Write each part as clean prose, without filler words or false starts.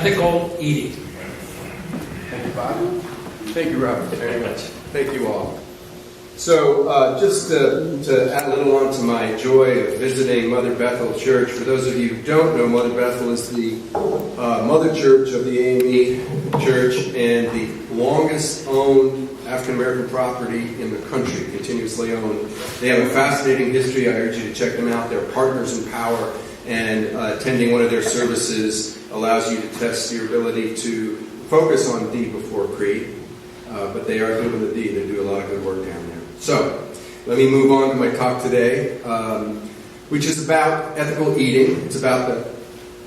ethical eating. Thank you, Bob. Thank you, Robert, very much. Thank you all. So, just to add a little on to my joy of visiting Mother Bethel Church, for those of you who don't know, Mother Bethel is the mother church of the AME Church and the longest owned African American property in the country, continuously owned. They have a fascinating history. I urge you to check them out. They're partners in power, and attending one of their services allows you to test your ability to focus on D before creed. But they are doing the D. They do a lot of good work down there. So, let me move on to my talk today, which is about ethical eating. It's about the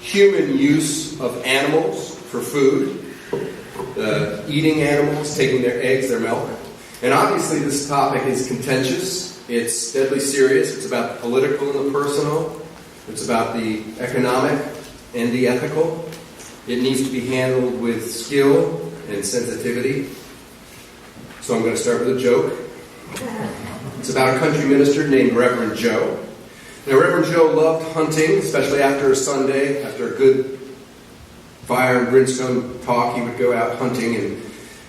human use of animals for food, eating animals, taking their eggs, their milk. And obviously this topic is contentious. It's deadly serious. It's about the political and the personal. It's about the economic and the ethical. It needs to be handled with skill and sensitivity. So I'm going to start with a joke. It's about a country minister named Reverend Joe. Now, Reverend Joe loved hunting, especially after a Sunday, after a good fire and brimstone talk. He would go out hunting, and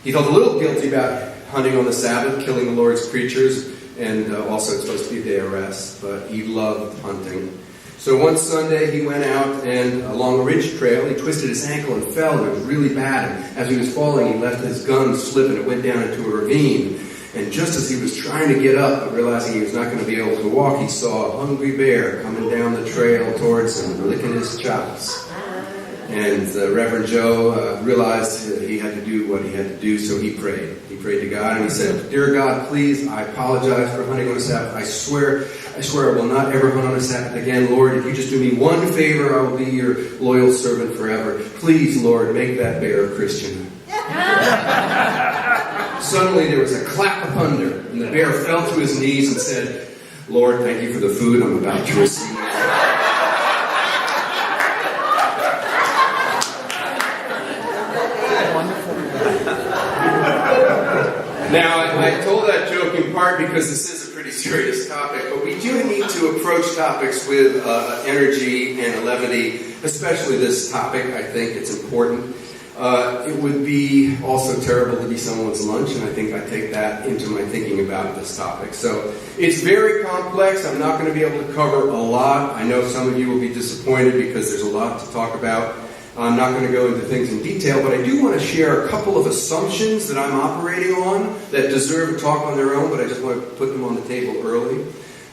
he felt a little guilty about hunting on the Sabbath, killing the Lord's creatures, and also it's supposed to be a day of rest, but he loved hunting. So one Sunday he went out, and along a ridge trail he twisted his ankle and fell, and it was really bad. And as he was falling, he let his gun slip, and it went down into a ravine. And just as he was trying to get up, but realizing he was not going to be able to walk, he saw a hungry bear coming down the trail towards him, licking his chops. And Reverend Joe realized he had to do what he had to do, so he prayed. He prayed to God, and he said, "Dear God, please, I apologize for hunting on a Sabbath. I swear I will not ever hunt on a Sabbath again. Lord, if you just do me one favor, I will be your loyal servant forever. Please, Lord, make that bear a Christian." Suddenly there was a clap of thunder, and the bear fell to his knees and said, "Lord, thank you for the food I'm about to receive." Now, I told that joke in part because this is a pretty serious topic, but we do need to approach topics with energy and levity, especially this topic. I think it's important. It would be also terrible to be someone's lunch, and I think I take that into my thinking about this topic. So it's very complex. I'm not going to be able to cover a lot. I know some of you will be disappointed because there's a lot to talk about. I'm not going to go into things in detail, but I do want to share a couple of assumptions that I'm operating on that deserve a talk on their own, but I just want to put them on the table early.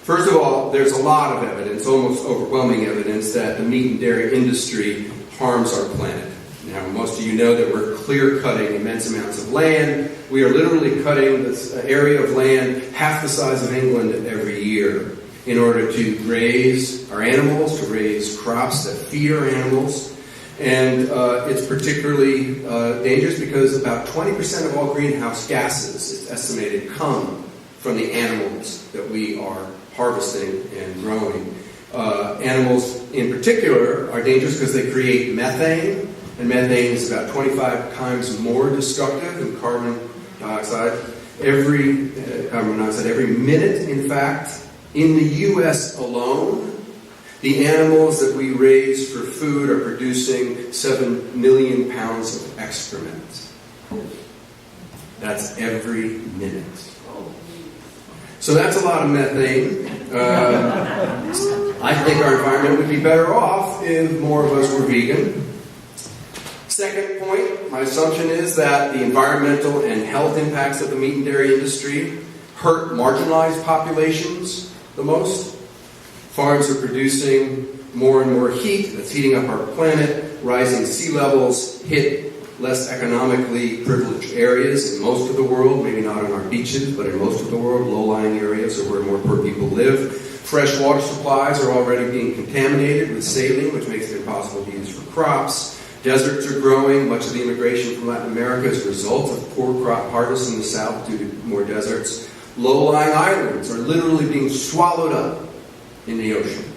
First of all, there's a lot of evidence, almost overwhelming evidence, that the meat and dairy industry harms our planet. Now, most of you know that we're clear-cutting immense amounts of land. We are literally cutting this area of land half the size of England every year in order to raise our animals, to raise crops that feed our animals. And it's particularly dangerous because about 20% of all greenhouse gases, it's estimated, come from the animals that we are harvesting and growing. Animals in particular are dangerous because they create methane, and methane is about 25 times more destructive than carbon dioxide. Every minute, in fact, in the U.S. alone, the animals that we raise for food are producing 7 million pounds of excrement. That's every minute. So that's a lot of methane. I think our environment would be better off if more of us were vegan. Second point, my assumption is that the environmental and health impacts of the meat and dairy industry hurt marginalized populations the most. Farms are producing more and more heat that's heating up our planet. Rising sea levels hit less economically privileged areas in most of the world, maybe not on our beaches, but in most of the world, low-lying areas are where more poor people live. Fresh water supplies are already being contaminated with saline, which makes it impossible to use for crops. Deserts are growing. Much of the immigration from Latin America is a result of poor crop harvests in the south due to more deserts. Low-lying islands are literally being swallowed up in the ocean.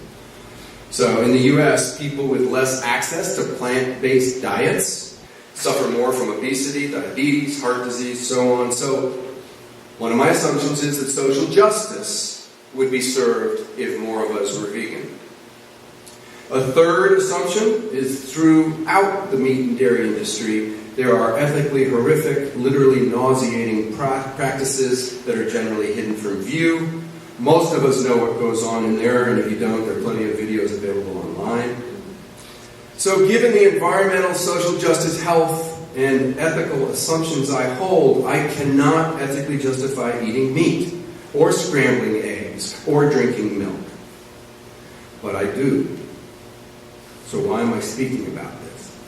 So in the U.S., people with less access to plant-based diets suffer more from obesity, diabetes, heart disease, so on. So one of my assumptions is that social justice would be served if more of us were vegan. A third assumption is throughout the meat and dairy industry, there are ethically horrific, literally nauseating practices that are generally hidden from view. Most of us know what goes on in there, and if you don't, there are plenty of videos available online. So given the environmental, social justice, health, and ethical assumptions I hold, I cannot ethically justify eating meat, or scrambling eggs, or drinking milk. But I do. So why am I speaking about this?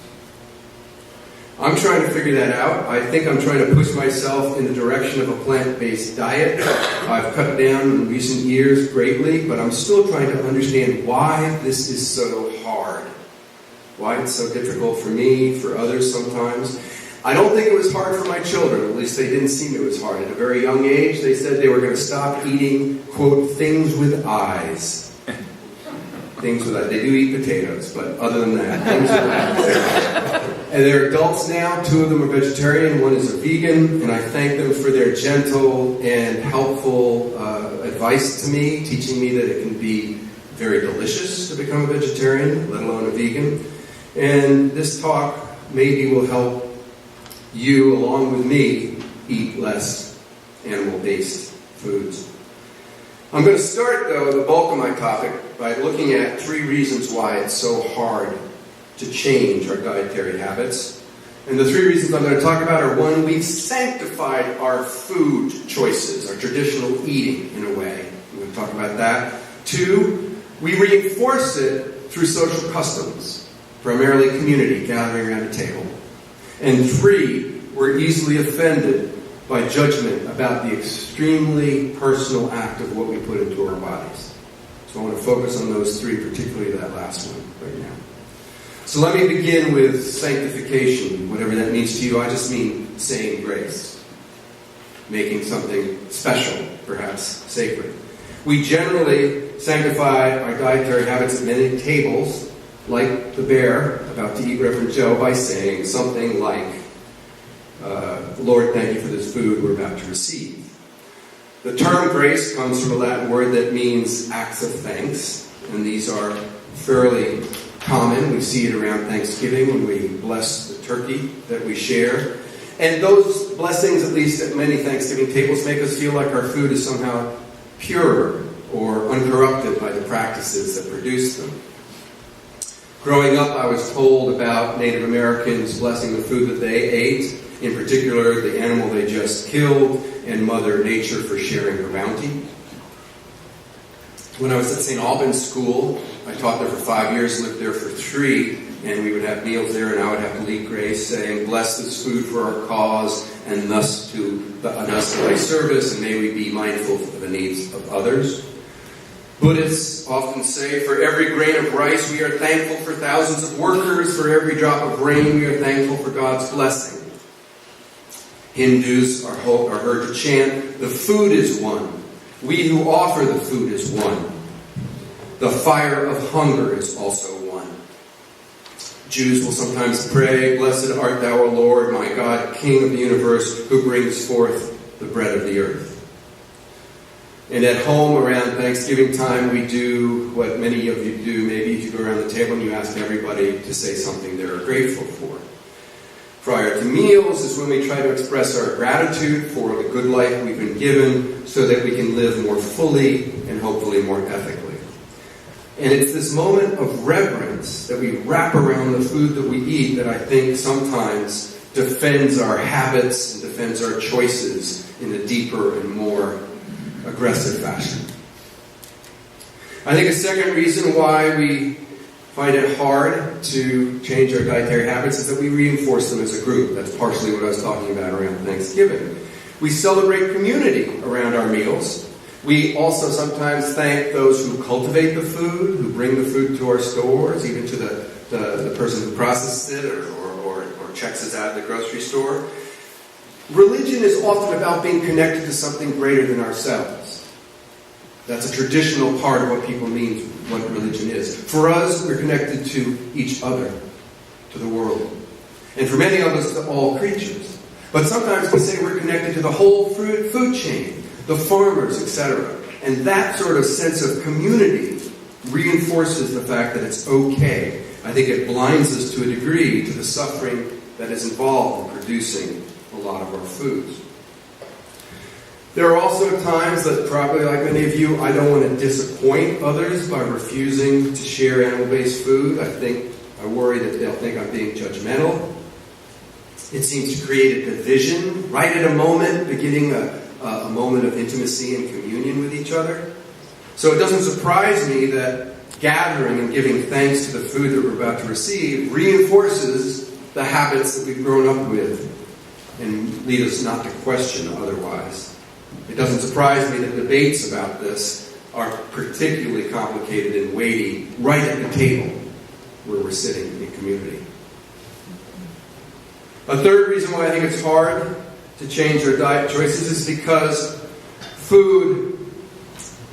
I'm trying to figure that out. I think I'm trying to push myself in the direction of a plant-based diet. I've cut down in recent years greatly, but I'm still trying to understand why this is so hard. Why it's so difficult for me, for others sometimes. I don't think it was hard for my children. At least they didn't seem it was hard. At a very young age, they said they were going to stop eating, quote, things with eyes. Things with eyes. They do eat potatoes, but other than that, things with eyes. And they're adults now. 2 of them are vegetarian. 1 is a vegan. And I thank them for their gentle and helpful advice to me, teaching me that it can be very delicious to become a vegetarian, let alone a vegan. And this talk maybe will help you, along with me, eat less animal-based foods. I'm going to start, though, the bulk of my topic by looking at 3 reasons why it's so hard to change our dietary habits. And the 3 reasons I'm going to talk about are: 1, we've sanctified our food choices, our traditional eating, in a way. I'm going to talk about that. 2, we reinforce it through social customs, primarily community, gathering around a table. And 3, we're easily offended by judgment about the extremely personal act of what we put into our bodies. So I want to focus on those 3, particularly that last one right now. So let me begin with sanctification, whatever that means to you. I just mean saying grace, making something special, perhaps sacred. We generally sanctify our dietary habits at many tables, like the bear about to eat Reverend Joe, by saying something like, Lord, thank you for this food we're about to receive. The term grace comes from a Latin word that means acts of thanks, and these are fairly common. We see it around Thanksgiving when we bless the turkey that we share. And those blessings, at least at many Thanksgiving tables, make us feel like our food is somehow pure or uncorrupted by the practices that produce them. Growing up, I was told about Native Americans blessing the food that they ate, in particular the animal they just killed, and Mother Nature for sharing her bounty. When I was at St. Albans School, I taught there for 5 years, lived there for 3, and we would have meals there, and I would have to lead grace saying, bless this food for our cause, and thus to thy service, and may we be mindful of the needs of others. Buddhists often say, for every grain of rice we are thankful for thousands of workers, for every drop of rain we are thankful for God's blessing. Hindus are heard to chant, the food is one. We who offer the food is one. The fire of hunger is also one. Jews will sometimes pray, blessed art thou, O Lord, my God, King of the universe, who brings forth the bread of the earth. And at home, around Thanksgiving time, we do what many of you do. Maybe if you go around the table and you ask everybody to say something they're grateful for. Prior to meals is when we try to express our gratitude for the good life we've been given so that we can live more fully and hopefully more ethically. And it's this moment of reverence that we wrap around the food that we eat that I think sometimes defends our habits and defends our choices in a deeper and more aggressive fashion. I think a second reason why we find it hard to change our dietary habits is that we reinforce them as a group. That's partially what I was talking about around Thanksgiving. We celebrate community around our meals. We also sometimes thank those who cultivate the food, who bring the food to our stores, even to the person who processes it or checks us out at the grocery store. Religion is often about being connected to something greater than ourselves. That's a traditional part of what people mean what religion is. For us, we're connected to each other, to the world. And for many of us, to all creatures. But sometimes we say we're connected to the whole food chain, the farmers, etc. And that sort of sense of community reinforces the fact that it's okay. I think it blinds us to a degree to the suffering that is involved in producing a lot of our foods. There are also times that, probably like many of you, I don't want to disappoint others by refusing to share animal-based food. I worry that they'll think I'm being judgmental. It seems to create a division right at a moment, beginning a moment of intimacy and communion with each other. So it doesn't surprise me that gathering and giving thanks to the food that we're about to receive reinforces the habits that we've grown up with and lead us not to question otherwise. It doesn't surprise me that debates about this are particularly complicated and weighty right at the table where we're sitting in community. A third reason why I think it's hard to change our diet choices is because food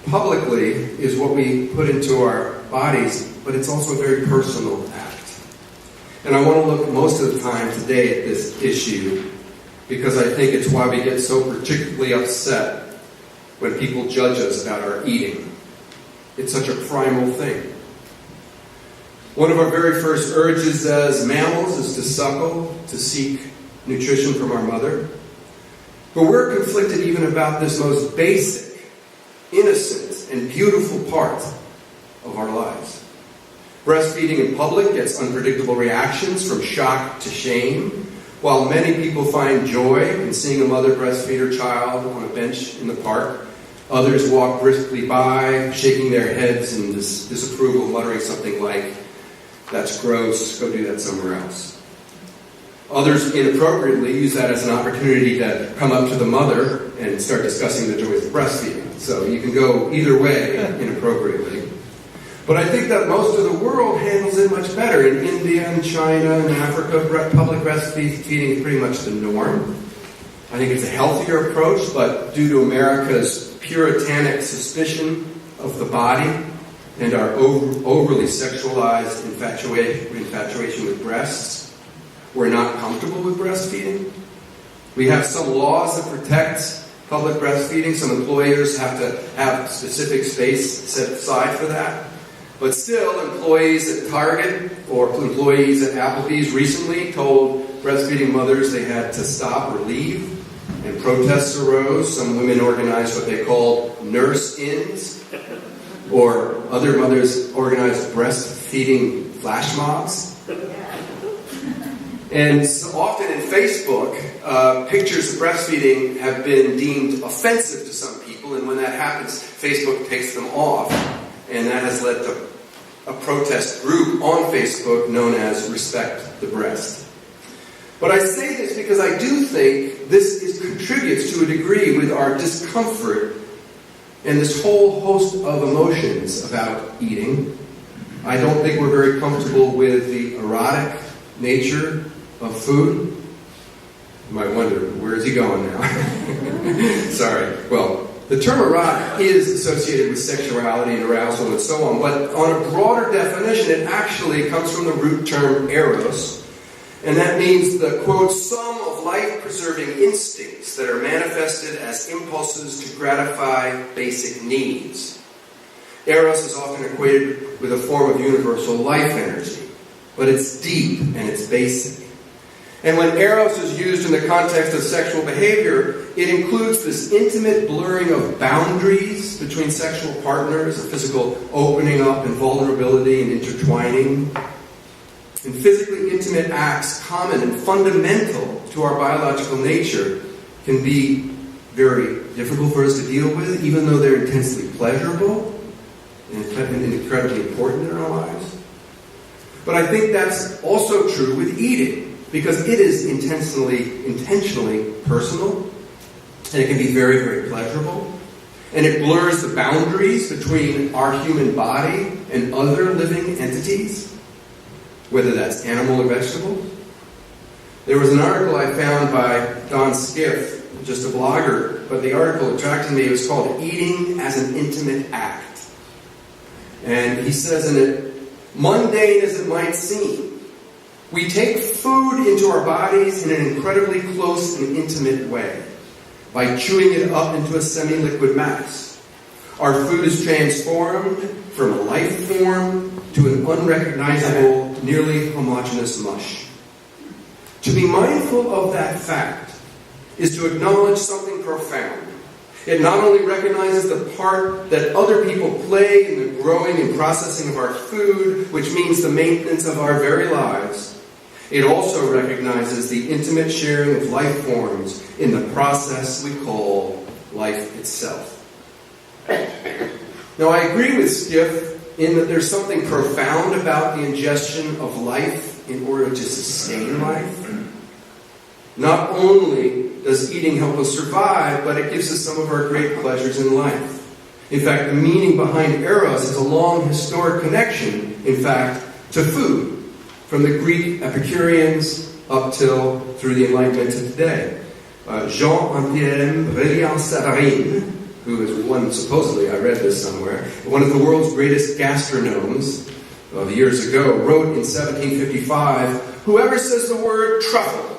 publicly is what we put into our bodies, but it's also a very personal act. And I want to look most of the time today at this issue because I think it's why we get so particularly upset when people judge us about our eating. It's such a primal thing. One of our very first urges as mammals is to suckle, to seek nutrition from our mother. But we're conflicted even about this most basic, innocent, and beautiful part of our lives. Breastfeeding in public gets unpredictable reactions from shock to shame. While many people find joy in seeing a mother breastfeed her child on a bench in the park, others walk briskly by, shaking their heads in disapproval, muttering something like, "That's gross, go do that somewhere else." Others inappropriately use that as an opportunity to come up to the mother and start discussing the joys of breastfeeding. So you can go either way inappropriately. But I think that most of the world handles it much better. In India and China and Africa, public breastfeeding is pretty much the norm. I think it's a healthier approach, but due to America's puritanic suspicion of the body and our overly sexualized infatuation with breasts, we're not comfortable with breastfeeding. We have some laws that protect public breastfeeding. Some employers have to have specific space set aside for that. But still, employees at Target or employees at Applebee's recently told breastfeeding mothers they had to stop or leave, and protests arose. Some women organized what they called nurse-ins, or other mothers organized breastfeeding flash mobs. And so often in Facebook, pictures of breastfeeding have been deemed offensive to some people, and when that happens, Facebook takes them off. And that has led to a protest group on Facebook known as Respect the Breast. But I say this because I do think this contributes to a degree with our discomfort and this whole host of emotions about eating. I don't think we're very comfortable with the erotic nature of food. You might wonder, where is he going now? Sorry. Well, the term erotic is associated with sexuality and arousal and so on, but on a broader definition, it actually comes from the root term eros, and that means the, quote, sum of life-preserving instincts that are manifested as impulses to gratify basic needs. Eros is often equated with a form of universal life energy, but it's deep and it's basic. And when eros is used in the context of sexual behavior, it includes this intimate blurring of boundaries between sexual partners, a physical opening up and vulnerability and intertwining. And physically intimate acts common and fundamental to our biological nature can be very difficult for us to deal with, even though they're intensely pleasurable and incredibly important in our lives. But I think that's also true with eating, because it is intentionally personal, and it can be very, very pleasurable, and it blurs the boundaries between our human body and other living entities, whether that's animal or vegetable. There was an article I found by Don Skiff, just a blogger, but the article attracted me. It was called "Eating as an Intimate Act." And he says in it, mundane as it might seem, we take food into our bodies in an incredibly close and intimate way by chewing it up into a semi-liquid mass. Our food is transformed from a life form to an unrecognizable, nearly homogeneous mush. To be mindful of that fact is to acknowledge something profound. It not only recognizes the part that other people play in the growing and processing of our food, which means the maintenance of our very lives, it also recognizes the intimate sharing of life forms in the process we call life itself. Now, I agree with Skiff in that there's something profound about the ingestion of life in order to sustain life. Not only does eating help us survive, but it gives us some of our great pleasures in life. In fact, the meaning behind eros has a long historic connection, in fact, to food, from the Greek Epicureans up till through the Enlightenment to today. Jean-Antoine Brillant-Savarin, who is one, supposedly, I read this somewhere, one of the world's greatest gastronomes of years ago, wrote in 1755, whoever says the word truffle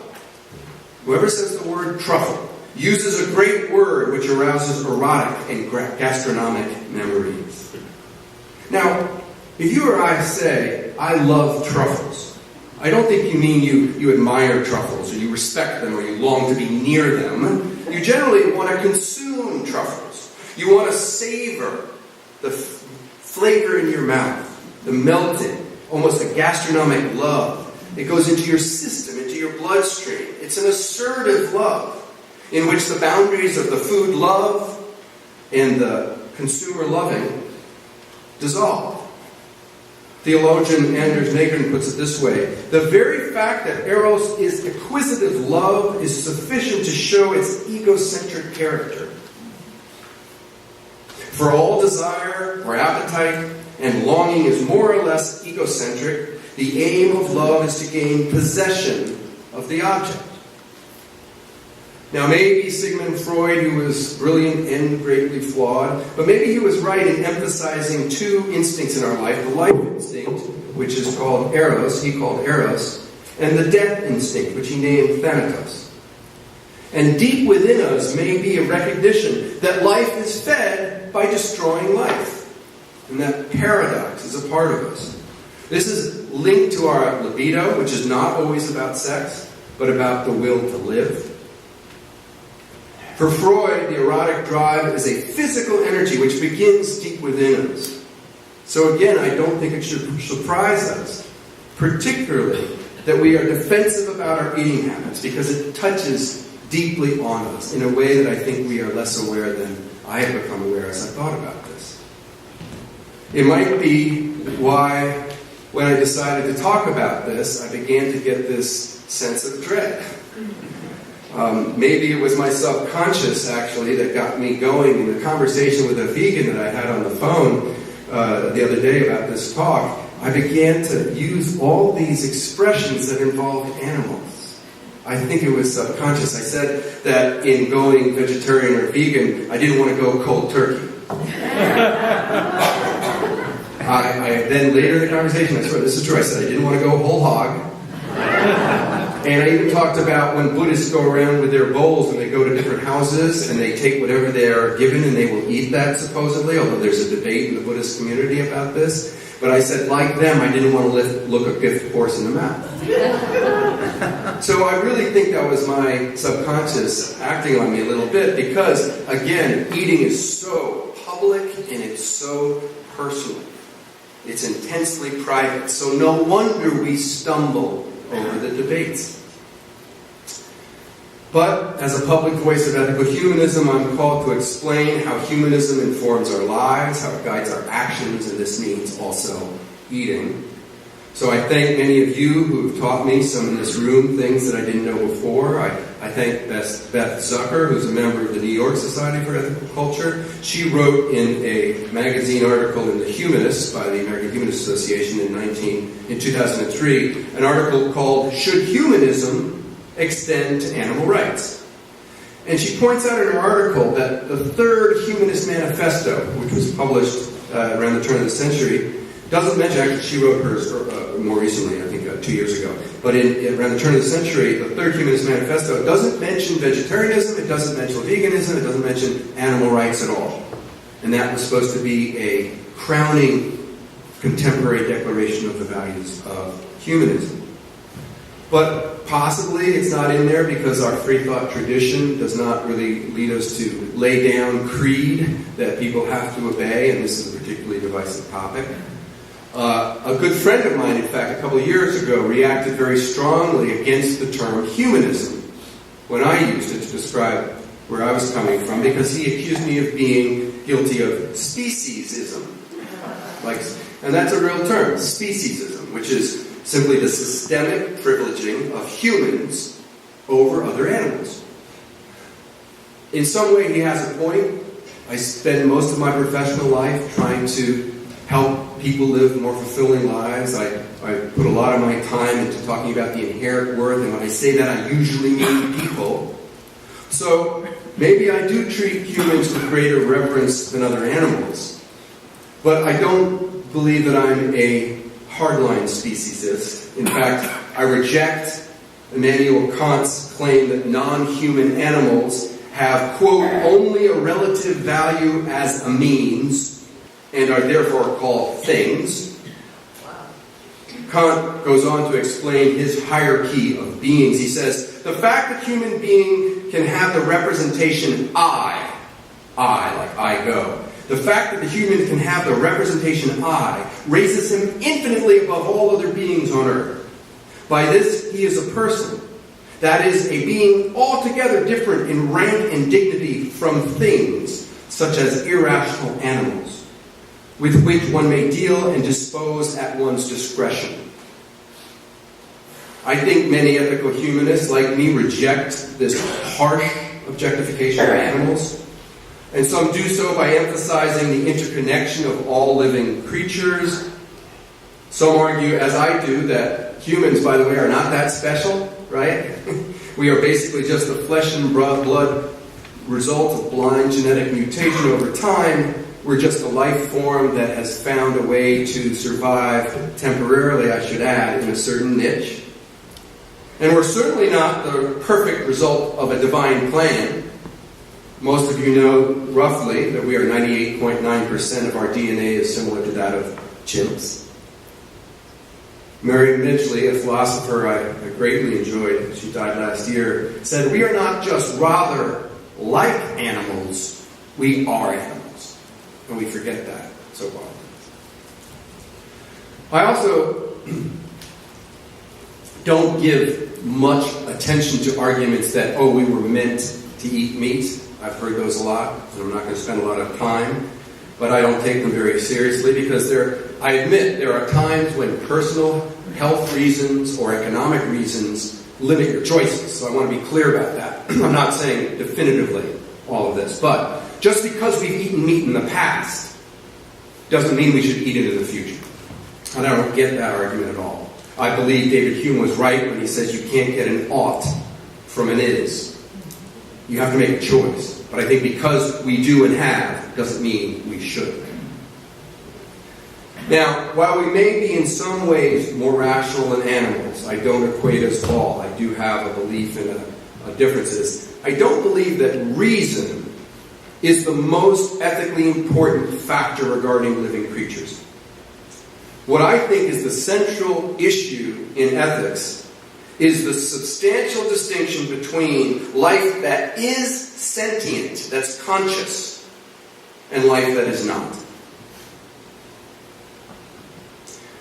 uses a great word which arouses erotic and gastronomic memories. Now, if you or I say, I love truffles, I don't think you mean you admire truffles, or you respect them, or you long to be near them. You generally want to consume truffles. You want to savor the flavor in your mouth, the melting, almost a gastronomic love. It goes into your system, into your bloodstream. It's an assertive love in which the boundaries of the food love and the consumer loving dissolve. Theologian Anders Nagin puts it this way: the very fact that eros is acquisitive love is sufficient to show its egocentric character. For all desire or appetite and longing is more or less egocentric. The aim of love is to gain possession of the object. Now, maybe Sigmund Freud, who was brilliant and greatly flawed, but maybe he was right in emphasizing two instincts in our life: the life instinct, which is called eros, he called eros, and the death instinct, which he named thanatos. And deep within us may be a recognition that life is fed by destroying life, and that paradox is a part of us. This is linked to our libido, which is not always about sex, but about the will to live. For Freud, the erotic drive is a physical energy which begins deep within us. So again, I don't think it should surprise us, particularly that we are defensive about our eating habits, because it touches deeply on us in a way that I think we are less aware than I have become aware as I thought about this. It might be why, when I decided to talk about this, I began to get this sense of dread. Maybe it was my subconscious, actually, that got me going in the conversation with a vegan that I had on the phone the other day about this talk. I began to use all these expressions that involved animals. I think it was subconscious. I said that in going vegetarian or vegan, I didn't want to go cold turkey. I then later in the conversation, I swear this is true, I said I didn't want to go whole hog. And I even talked about when Buddhists go around with their bowls and they go to different houses and they take whatever they're given and they will eat that supposedly, although there's a debate in the Buddhist community about this. But I said, like them, I didn't want to look a gift horse in the mouth. So I really think that was my subconscious acting on me a little bit, because, again, eating is so public and it's so personal. It's intensely private. So no wonder we stumble over the debates. But as a public voice of ethical humanism, I'm called to explain how humanism informs our lives, how it guides our actions, and this means also eating. So I thank many of you who have taught me, some in this room, things that I didn't know before. I thank Beth Zucker, who's a member of the New York Society for Ethical Culture. She wrote in a magazine article in The Humanist by the American Humanist Association in 2003, an article called "Should Humanism Extend to Animal Rights?" And she points out in her article that the third Humanist Manifesto, which was published around the turn of the century, doesn't mention, actually she wrote hers more recently, I think 2 years ago, but around the turn of the century, the third Humanist Manifesto doesn't mention vegetarianism, it doesn't mention veganism, it doesn't mention animal rights at all. And that was supposed to be a crowning contemporary declaration of the values of humanism. But possibly it's not in there because our free thought tradition does not really lead us to lay down creed that people have to obey, and this is a particularly divisive topic. A good friend of mine, in fact, a couple of years ago, reacted very strongly against the term humanism when I used it to describe where I was coming from, because he accused me of being guilty of speciesism. And that's a real term, speciesism, which is simply the systemic privileging of humans over other animals. In some way, he has a point. I spend most of my professional life trying to help people live more fulfilling lives. I put a lot of my time into talking about the inherent worth, and when I say that, I usually mean people. So maybe I do treat humans with greater reverence than other animals. But I don't believe that I'm a hardline speciesist. In fact, I reject Immanuel Kant's claim that non-human animals have, quote, only a relative value as a means, and are therefore called things. Kant goes on to explain his hierarchy of beings. He says, the fact that human being can have the representation I, like I go, the fact that the human can have the representation I raises him infinitely above all other beings on earth. By this, he is a person. That is, a being altogether different in rank and dignity from things, such as irrational animals, with which one may deal and dispose at one's discretion. I think many ethical humanists, like me, reject this harsh objectification of animals. And some do so by emphasizing the interconnection of all living creatures. Some argue, as I do, that humans, by the way, are not that special, right? We are basically just a flesh and blood result of blind genetic mutation over time. We're just a life form that has found a way to survive temporarily, I should add, in a certain niche. And we're certainly not the perfect result of a divine plan. Most of you know, roughly, that we are 98.9% of our DNA is similar to that of chimps. Mary Midgley, a philosopher I greatly enjoyed, she died last year, said, we are not just rather like animals, we are animals. And we forget that so often. I also don't give much attention to arguments that, we were meant to eat meat. I've heard those a lot, and I'm not going to spend a lot of time, but I don't take them very seriously because I admit there are times when personal health reasons or economic reasons limit your choices. So I want to be clear about that. I'm not saying definitively all of this, but just because we've eaten meat in the past doesn't mean we should eat it in the future. And I don't get that argument at all. I believe David Hume was right when he says you can't get an ought from an is. You have to make a choice. But I think because we do and have doesn't mean we should. Now, while we may be in some ways more rational than animals, I don't equate us all. I do have a belief in differences. I don't believe that reason is the most ethically important factor regarding living creatures. What I think is the central issue in ethics is the substantial distinction between life that is sentient, that's conscious, and life that is not.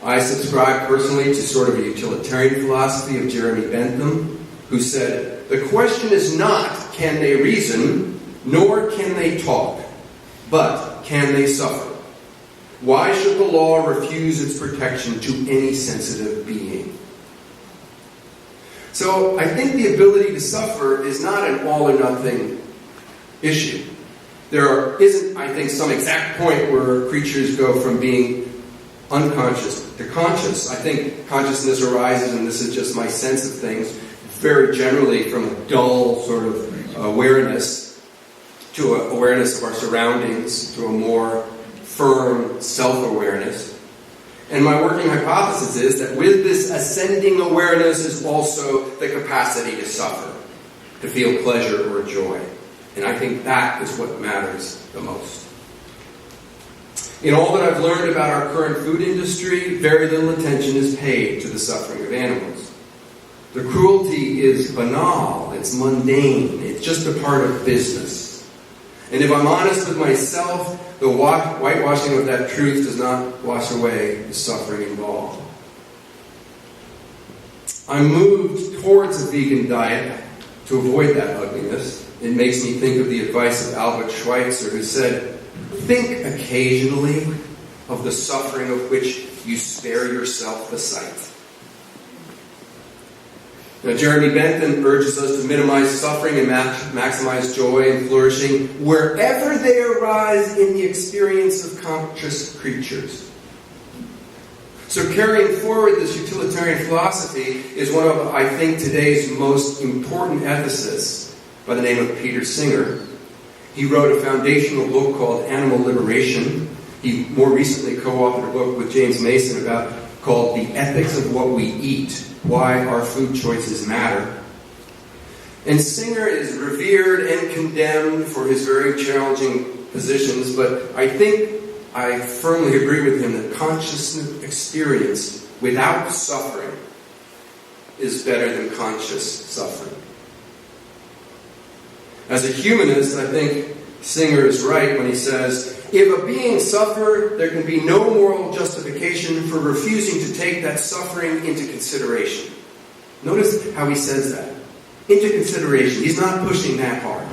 I subscribe personally to sort of a utilitarian philosophy of Jeremy Bentham, who said, the question is not can they reason, nor can they talk, but can they suffer? Why should the law refuse its protection to any sensitive being? So I think the ability to suffer is not an all-or-nothing issue. There isn't, I think, some exact point where creatures go from being unconscious to conscious. I think consciousness arises, and this is just my sense of things, very generally from a dull sort of awareness to an awareness of our surroundings, to a more firm self-awareness. And my working hypothesis is that with this ascending awareness is also the capacity to suffer, to feel pleasure or joy. And I think that is what matters the most. In all that I've learned about our current food industry, very little attention is paid to the suffering of animals. The cruelty is banal, it's mundane, it's just a part of business. And if I'm honest with myself, the whitewashing of that truth does not wash away the suffering involved. I'm moved towards a vegan diet to avoid that ugliness. It makes me think of the advice of Albert Schweitzer, who said, "Think occasionally of the suffering of which you spare yourself the sight." Now, Jeremy Bentham urges us to minimize suffering and maximize joy and flourishing wherever they arise in the experience of conscious creatures. So carrying forward this utilitarian philosophy is one of, I think, today's most important ethicists by the name of Peter Singer. He wrote a foundational book called Animal Liberation. He more recently co-authored a book with James Mason called The Ethics of What We Eat, Why Our Food Choices Matter. And Singer is revered and condemned for his very challenging positions, but I firmly agree with him that conscious experience without suffering is better than conscious suffering. As a humanist, I think Singer is right when he says, if a being suffer, there can be no moral justification for refusing to take that suffering into consideration. Notice how he says that. Into consideration. He's not pushing that hard.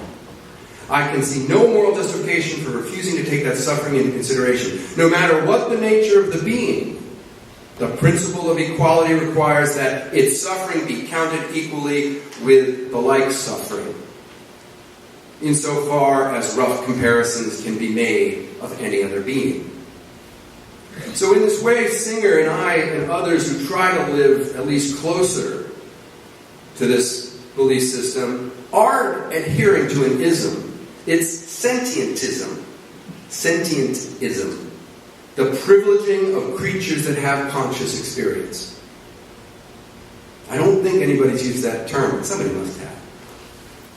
I can see no moral justification for refusing to take that suffering into consideration. No matter what the nature of the being, the principle of equality requires that its suffering be counted equally with the like suffering, insofar as rough comparisons can be made of any other being. So in this way, Singer and I and others who try to live at least closer to this belief system are adhering to an ism. It's sentientism. Sentientism. The privileging of creatures that have conscious experience. I don't think anybody's used that term, but somebody must have.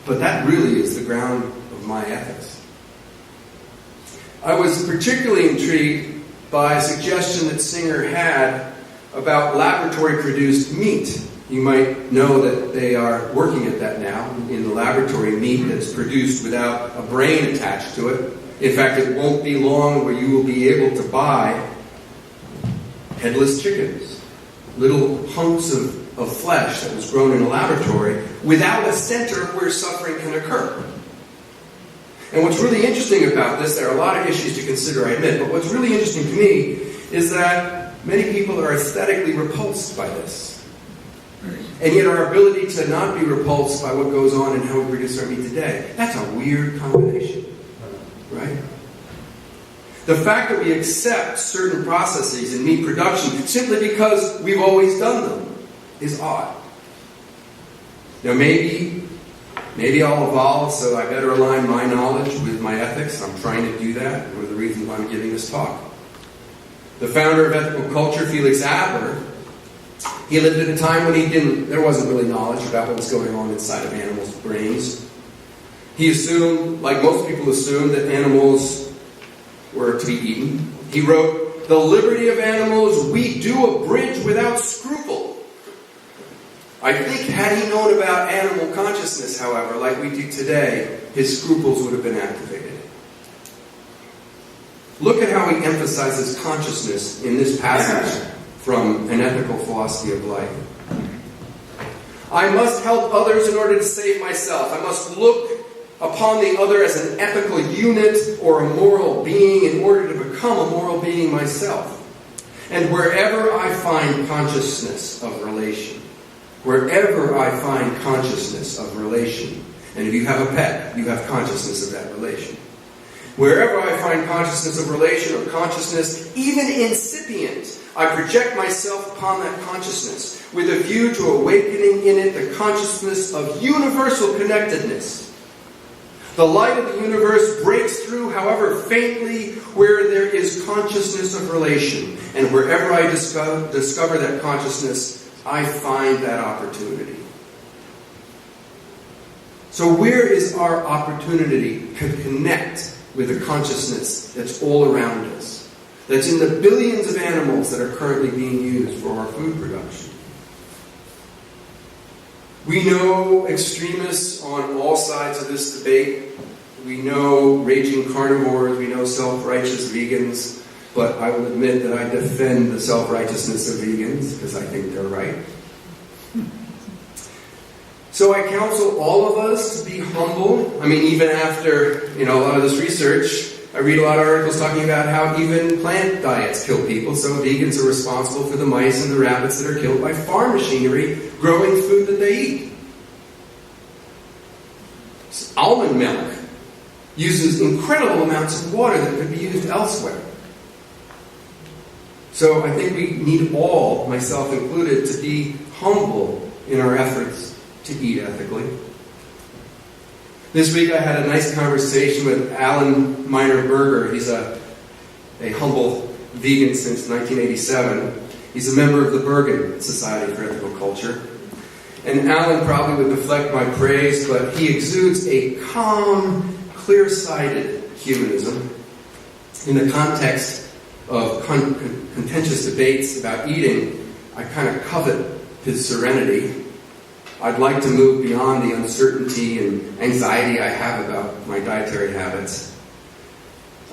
But that really is the ground of my ethics. I was particularly intrigued by a suggestion that Singer had about laboratory-produced meat. You might know that they are working at that now, in the laboratory meat that's produced without a brain attached to it. In fact, it won't be long where you will be able to buy headless chickens, little hunks of flesh that was grown in a laboratory without a center where suffering can occur. And what's really interesting about this, there are a lot of issues to consider, I admit, but what's really interesting to me is that many people are aesthetically repulsed by this. And yet our ability to not be repulsed by what goes on and how we produce our meat today, that's a weird combination, right? The fact that we accept certain processes in meat production simply because we've always done them is odd. Now maybe I'll evolve, so I better align my knowledge with my ethics. I'm trying to do that. One of the reasons why I'm giving this talk. The founder of ethical culture, Felix Adler, he lived at a time when there wasn't really knowledge about what was going on inside of animals' brains. He assumed, like most people assume, that animals were to be eaten. He wrote, "The liberty of animals we do abridge without scruple." I think had he known about animal consciousness, however, like we do today, his scruples would have been activated. Look at how he emphasizes consciousness in this passage from An Ethical Philosophy of Life. I must help others in order to save myself. I must look upon the other as an ethical unit or a moral being in order to become a moral being myself. And wherever I find consciousness of relation, and if you have a pet, you have consciousness of that relation. Wherever I find consciousness of relation or consciousness, even incipient, I project myself upon that consciousness with a view to awakening in it the consciousness of universal connectedness. The light of the universe breaks through, however faintly, where there is consciousness of relation. And wherever I discover that consciousness, I find that opportunity. So where is our opportunity to connect with the consciousness that's all around us? that's in the billions of animals that are currently being used for our food production. We know extremists on all sides of this debate. We know raging carnivores. We know self-righteous vegans. But I will admit that I defend the self-righteousness of vegans because I think they're right. So I counsel all of us to be humble. I mean, even after, a lot of this research, I read a lot of articles talking about how even plant diets kill people. So vegans are responsible for the mice and the rabbits that are killed by farm machinery growing food that they eat. Almond milk uses incredible amounts of water that could be used elsewhere. So I think we need all, myself included, to be humble in our efforts to eat ethically. This week I had a nice conversation with Alan Miner Berger. He's a humble vegan since 1987. He's a member of the Bergen Society for Ethical Culture. And Alan probably would deflect my praise, but he exudes a calm, clear-sighted humanism in the context of contentious debates about eating. I kind of covet his serenity. I'd like to move beyond the uncertainty and anxiety I have about my dietary habits.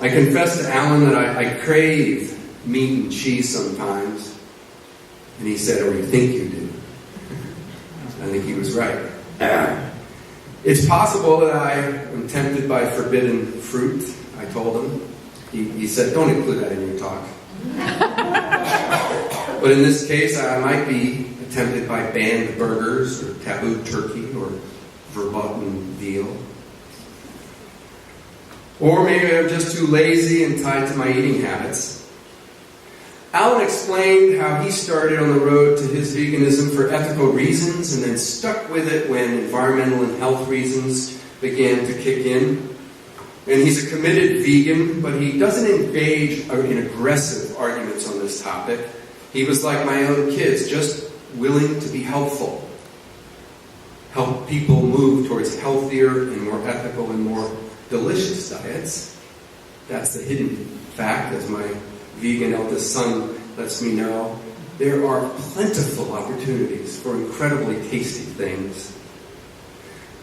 I confess to Alan that I crave meat and cheese sometimes. And he said, "Oh, you think you do?" I think he was right. It's possible that I am tempted by forbidden fruit, I told him. He said, "Don't include that in your talk." But in this case, I might be tempted by banned burgers or tabooed turkey or verboten veal. Or maybe I'm just too lazy and tied to my eating habits. Alan explained how he started on the road to his veganism for ethical reasons and then stuck with it when environmental and health reasons began to kick in. And he's a committed vegan, but he doesn't engage in aggressive arguments on this topic. He was like my own kids, just willing to be helpful. Help people move towards healthier and more ethical and more delicious diets. That's the hidden fact, as my vegan eldest son lets me know. There are plentiful opportunities for incredibly tasty things.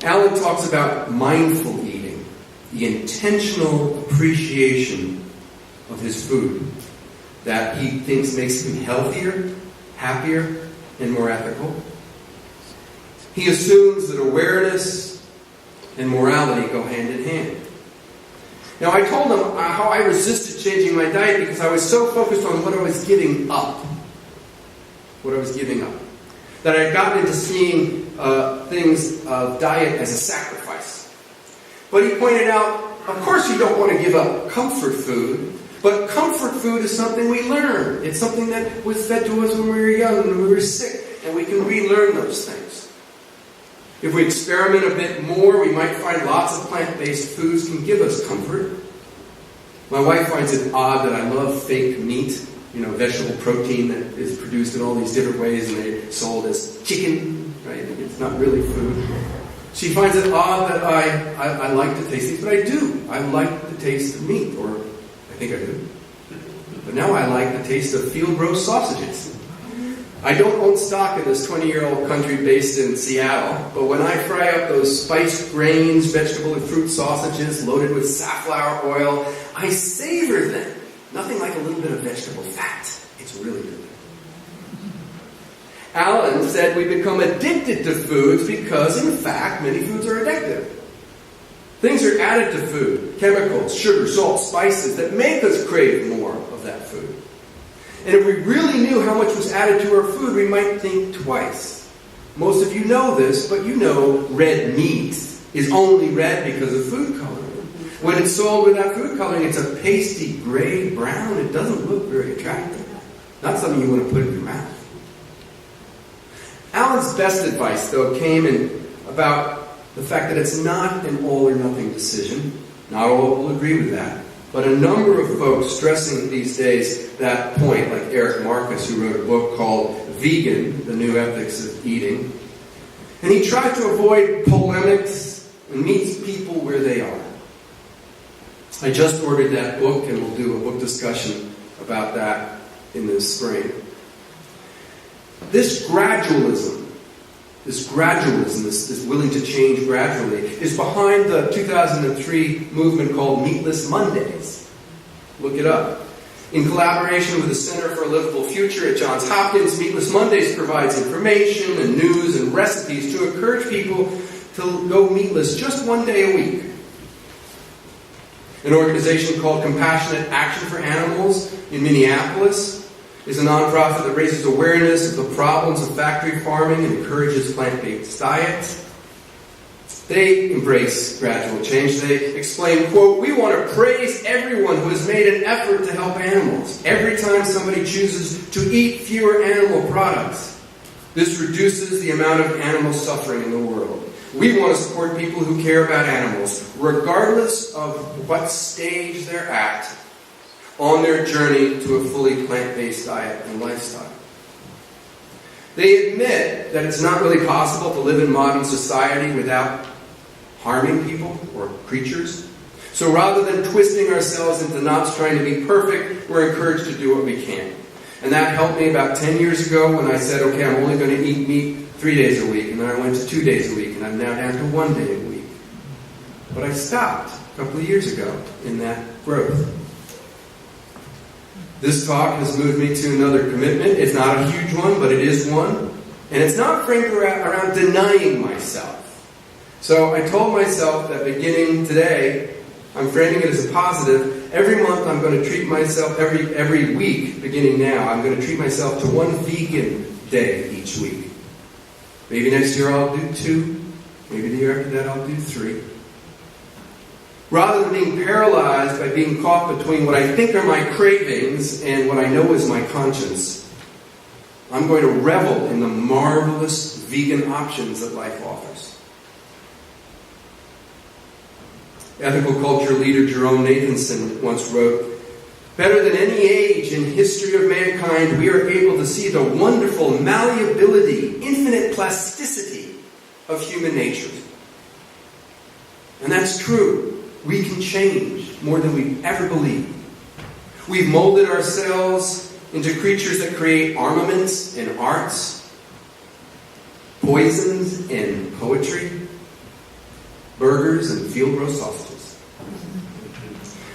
Alan talks about mindful eating, the intentional appreciation of his food that he thinks makes him healthier, happier, and more ethical. He assumes that awareness and morality go hand in hand. Now, I told him how I resisted changing my diet because I was so focused on what I was giving up. That I had gotten into seeing things of diet as a sacrifice. But he pointed out, of course you don't want to give up comfort food, but comfort food is something we learn. It's something that was fed to us when we were young, when we were sick, and we can relearn those things. If we experiment a bit more, we might find lots of plant-based foods can give us comfort. My wife finds it odd that I love fake meat, vegetable protein that is produced in all these different ways and they're sold as chicken, right? It's not really food. She finds it odd that I like to taste these, but I do. I like the taste of meat, or I think I do. But now I like the taste of field roast sausages. I don't own stock in this 20-year-old country based in Seattle, but when I fry up those spiced grains, vegetable and fruit sausages loaded with safflower oil, I savor them. Nothing like a little bit of vegetable fat. It's really good. Alan said we become addicted to foods because, in fact, many foods are addictive. Things are added to food, chemicals, sugar, salt, spices that make us crave more of that food. And if we really knew how much was added to our food, we might think twice. Most of you know this, but you know red meat is only red because of food coloring. When it's sold without food coloring, it's a pasty gray brown. It doesn't look very attractive. Not something you want to put in your mouth. Alan's best advice, though, came in about the fact that it's not an all-or-nothing decision. Not all will agree with that. But a number of folks stressing these days that point, like Eric Marcus, who wrote a book called Vegan, The New Ethics of Eating. And he tried to avoid polemics and meets people where they are. I just ordered that book, and we'll do a book discussion about that in the spring. This gradualism, this willing to change gradually, is behind the 2003 movement called Meatless Mondays. Look it up. In collaboration with the Center for a Livable Future at Johns Hopkins, Meatless Mondays provides information and news and recipes to encourage people to go meatless just one day a week. An organization called Compassionate Action for Animals in Minneapolis is a nonprofit that raises awareness of the problems of factory farming and encourages plant-based diets. They embrace gradual change. They explain, quote, "We want to praise everyone who has made an effort to help animals. Every time somebody chooses to eat fewer animal products, this reduces the amount of animal suffering in the world. We want to support people who care about animals, regardless of what stage they're at on their journey to a fully plant-based diet and lifestyle." They admit that it's not really possible to live in modern society without harming people or creatures. So rather than twisting ourselves into knots trying to be perfect, we're encouraged to do what we can. And that helped me about 10 years ago when I said, okay, I'm only going to eat meat 3 days a week. And then I went to 2 days a week, and I'm now down to 1 day a week. But I stopped a couple of years ago in that growth. This talk has moved me to another commitment. It's not a huge one, but it is one. And it's not framed around denying myself. So I told myself that beginning today, I'm framing it as a positive. Every month I'm going to treat myself, every week, beginning now, I'm going to treat myself to one vegan day each week. Maybe next year I'll do 2. Maybe the year after that I'll do 3. Rather than being paralyzed by being caught between what I think are my cravings and what I know is my conscience, I'm going to revel in the marvelous vegan options that life offers. Ethical culture leader Jerome Nathanson once wrote, "Better than any age in history of mankind, we are able to see the wonderful malleability, infinite plasticity of human nature." And that's true. We can change more than we've ever believed. We've molded ourselves into creatures that create armaments and arts, poisons and poetry, burgers and field roast sausages.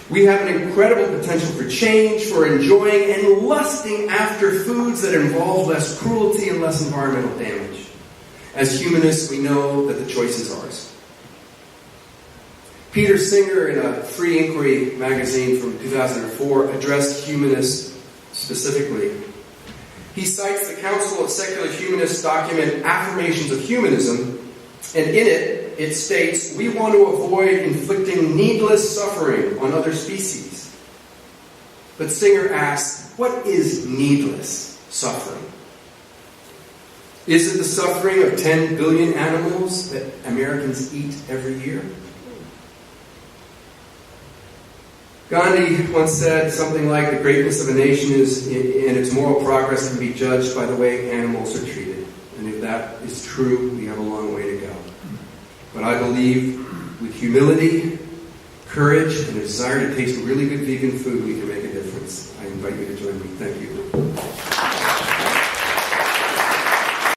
We have an incredible potential for change, for enjoying and lusting after foods that involve less cruelty and less environmental damage. As humanists, we know that the choice is ours. Peter Singer, in a Free Inquiry magazine from 2004, addressed humanists specifically. He cites the Council of Secular Humanists document Affirmations of Humanism, and in it, it states, "We want to avoid inflicting needless suffering on other species." But Singer asks, what is needless suffering? Is it the suffering of 10 billion animals that Americans eat every year? Gandhi once said something like, "The greatness of a nation and its moral progress can be judged by the way animals are treated." And if that is true, we have a long way to go. But I believe with humility, courage, and a desire to taste really good vegan food, we can make a difference. I invite you to join me. Thank you.